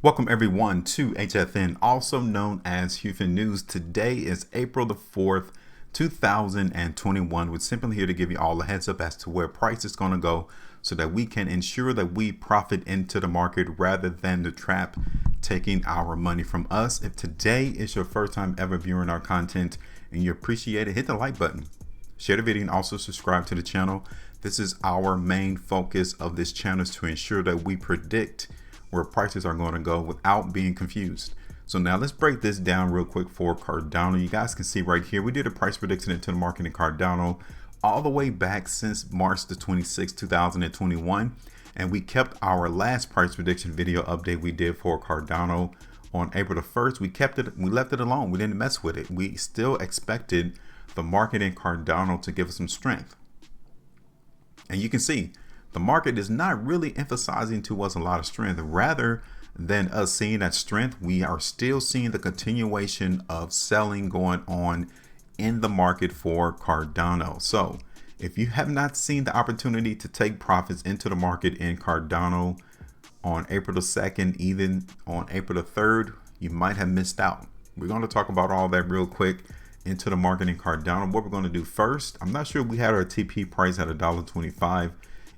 Welcome everyone to HueFin, also known as HueFin News. Today is April the 4th, 2021. We're simply here to give you all a heads up as to where price is going to go so that we can ensure that we profit into the market rather than the trap taking our money from us. If today is your first time ever viewing our content and you appreciate it, hit the like button, share the video, and also subscribe to the channel. This is our main focus of this channel, is to ensure that we predict where prices are going to go without being confused. So now let's break this down real quick for Cardano. You guys can see right here, we did a price prediction into the market in Cardano all the way back since March the 26th, 2021. And we kept our last price prediction video update we did for Cardano on April the 1st. We left it alone. We didn't mess with it. We still expected the market in Cardano to give us some strength. And you can see the market is not really emphasizing to us a lot of strength. Rather than us seeing that strength, we are still seeing the continuation of selling going on in the market for Cardano. So if you have not seen the opportunity to take profits into the market in Cardano on April the 2nd, even on April the 3rd, you might have missed out. We're going to talk about all that real quick into the market in Cardano. What we're going to do first, I'm not sure we had our TP price at $1.25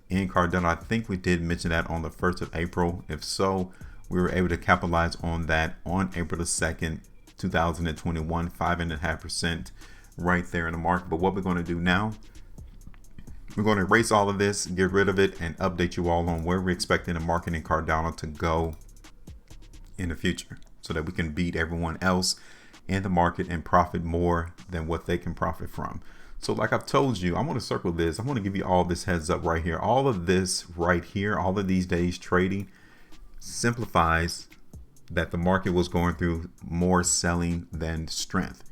in Cardano. I think we did mention that on the 1st of April. If so, we were able to capitalize on that on April the 2nd, 2021, 5.5% right there in the market. But what we're going to do now, we're going to erase all of this, get rid of it, and update you all on where we're expecting the market in Cardano to go in the future so that we can beat everyone else in the market and profit more than what they can profit from. So like I've told you, I want to circle this. I want to give you all this heads up right here. All of this right here, all of these days trading simplifies that the market was going through more selling than strength.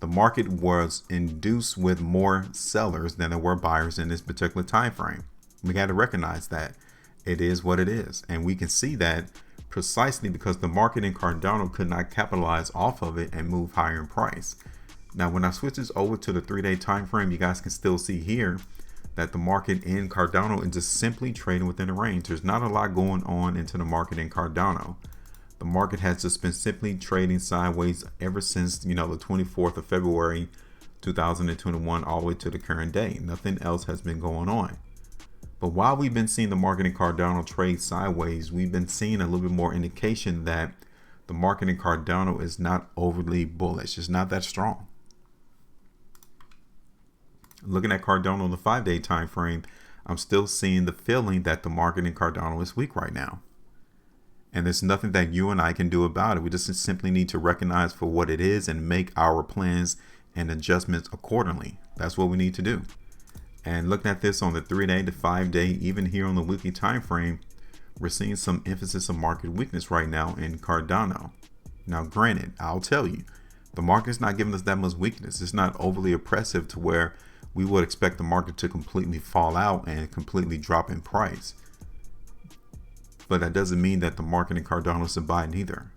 The market was induced with more sellers than there were buyers in this particular time frame. We got to recognize that it is what it is. And we can see that precisely because the market in Cardano could not capitalize off of it and move higher in price. Now, when I switch this over to the 3-day time frame, you guys can still see here that the market in Cardano is just simply trading within a range. There's not a lot going on into the market in Cardano. The market has just been simply trading sideways ever since, the 24th of February, 2021, all the way to the current day. Nothing else has been going on. But while we've been seeing the market in Cardano trade sideways, we've been seeing a little bit more indication that the market in Cardano is not overly bullish. It's not that strong. Looking at Cardano on the 5-day time frame, I'm still seeing the feeling that the market in Cardano is weak right now. And there's nothing that you and I can do about it. We just simply need to recognize for what it is and make our plans and adjustments accordingly. That's what we need to do. And looking at this on the 3-day, the 5-day, even here on the weekly time frame, we're seeing some emphasis of market weakness right now in Cardano. Now, granted, I'll tell you, the market's not giving us that much weakness. It's not overly oppressive to where we would expect the market to completely fall out and completely drop in price. But that doesn't mean that the market in Cardano is a buy neither.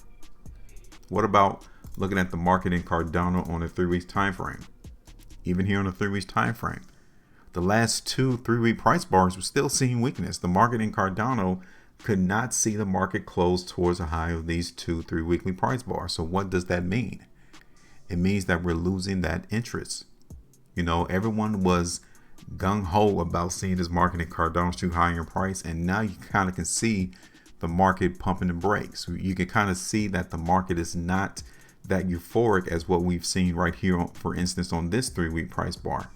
What about looking at the market in Cardano on a 3-week time frame? Even here on a 3-week time frame, the last 2 3-week price bars were still seeing weakness. The market in Cardano could not see the market close towards a high of these 2 3-weekly price bars. So what does that mean? It means that we're losing that interest. Everyone was gung-ho about seeing this market in Cardano shoot higher in price, and now you kind of can see the market pumping the brakes. You can kind of see that the market is not that euphoric as what we've seen right here, for instance, on this 3-week price bar.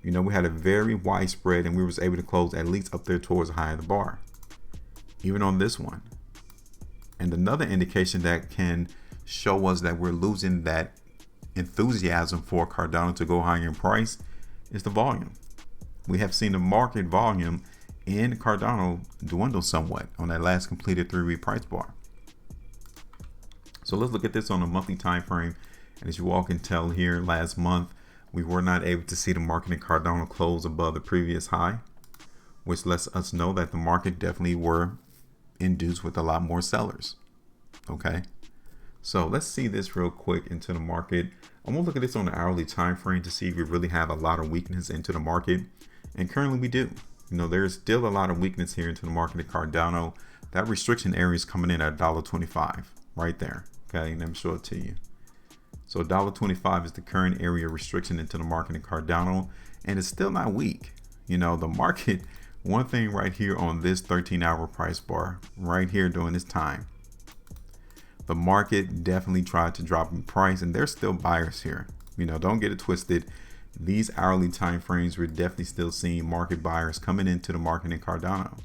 We had a very wide spread, and we was able to close at least up there towards the high of the bar, even on this one. And another indication that can show us that we're losing that enthusiasm for Cardano to go higher in price is the volume. We have seen the market volume in Cardano dwindle somewhat on that last completed 3-week price bar. So let's look at this on a monthly time frame. And as you all can tell here, last month we were not able to see the market in Cardano close above the previous high, which lets us know that the market definitely were induced with a lot more sellers. Okay, so let's see this real quick into the market. I'm gonna look at this on the hourly time frame to see if we really have a lot of weakness into the market, and currently we do. There's still a lot of weakness here into the market at Cardano. That restriction area is coming in at $1.25 right there. Okay, let me show it to you. So $1.25 is the current area restriction into the market in Cardano, and it's still not weak. You know, the market, one thing right here on this 13-hour price bar right here during this time, the market definitely tried to drop in price, and there's still buyers here. You know, don't get it twisted. These hourly time frames, we're definitely still seeing market buyers coming into the market in Cardano.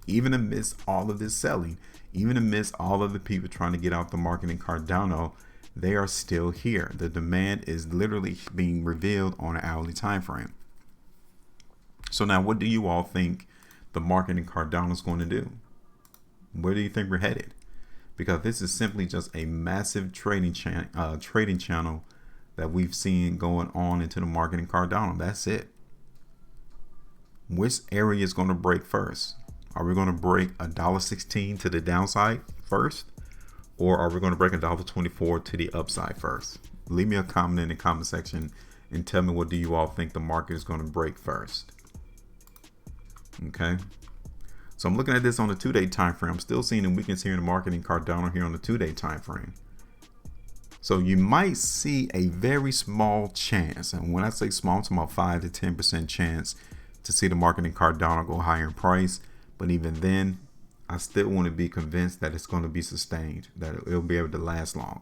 Even amidst all of this selling, even amidst all of the people trying to get out the market in Cardano, they are still here. The demand is literally being revealed on an hourly time frame. So now, what do you all think the market in Cardano is going to do? Where do you think we're headed? Because this is simply just a massive trading channel that we've seen going on into the market in Cardano. That's it. Which area is going to break first? Are we going to break $1.16 to the downside first? Or are we going to break $1.24 to the upside first? Leave me a comment in the comment section and tell me, what do you all think the market is going to break first? Okay. So I'm looking at this on the 2-day time frame. I'm still seeing the weakness here in the market in Cardano here on the 2-day time frame. So you might see a very small chance, and when I say small, I'm talking about 5 to 10% chance to see the market in Cardano go higher in price. But even then, I still want to be convinced that it's going to be sustained, that it'll be able to last long.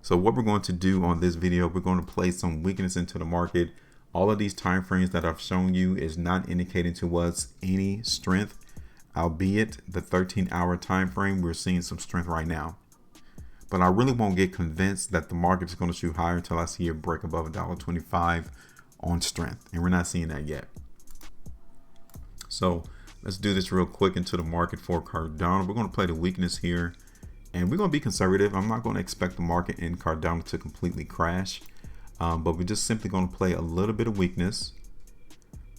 So what we're going to do on this video, we're going to place some weakness into the market. All of these time frames that I've shown you is not indicating to us any strength, albeit the 13-hour time frame, we're seeing some strength right now. But I really won't get convinced that the market is going to shoot higher until I see it break above $1.25 on strength, and we're not seeing that yet. So let's do this real quick into the market for Cardano. We're going to play the weakness here, and we're going to be conservative. I'm not going to expect the market in Cardano to completely crash, but we're just simply going to play a little bit of weakness,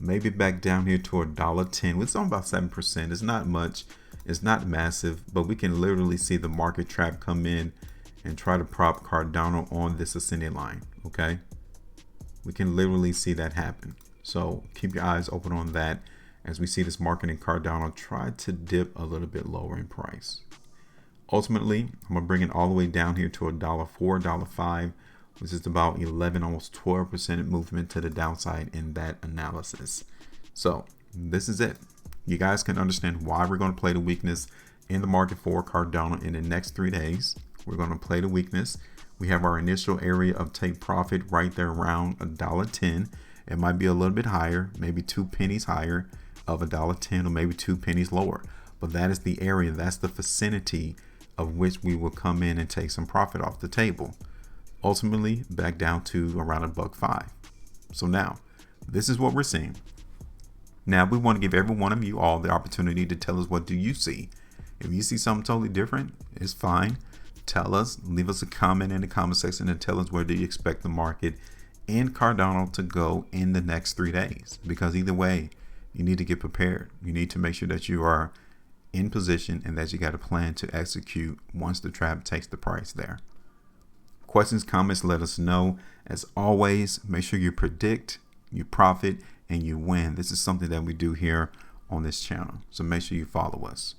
maybe back down here to $1.10. It's on about 7%. It's not much, it's not massive, but we can literally see the market trap come in and try to prop Cardano on this ascending line. Okay, we can literally see that happen. So keep your eyes open on that as we see this market in Cardano try to dip a little bit lower in price. Ultimately, I'm gonna bring it all the way down here to $1.04, $1.05, which is about 11, almost 12% movement to the downside in that analysis. So this is it. You guys can understand why we're going to play the weakness in the market for Cardano in the next 3 days. We're going to play the weakness. We have our initial area of take profit right there around $1.10. It might be a little bit higher, maybe 2 pennies higher of $1.10, or maybe 2 pennies lower. But that is the area, that's the vicinity of which we will come in and take some profit off the table. Ultimately back down to around $1.05. So now this is what we're seeing. Now we want to give every one of you all the opportunity to tell us, what do you see? If you see something totally different, it's fine. Tell us, leave us a comment in the comment section and tell us, where do you expect the market in Cardano to go in the next 3 days? Because either way, you need to get prepared. You need to make sure that you are in position and that you got a plan to execute once the trap takes the price there. Questions, comments, let us know. As always, make sure you predict, you profit, and you win. This is something that we do here on this channel, so make sure you follow us.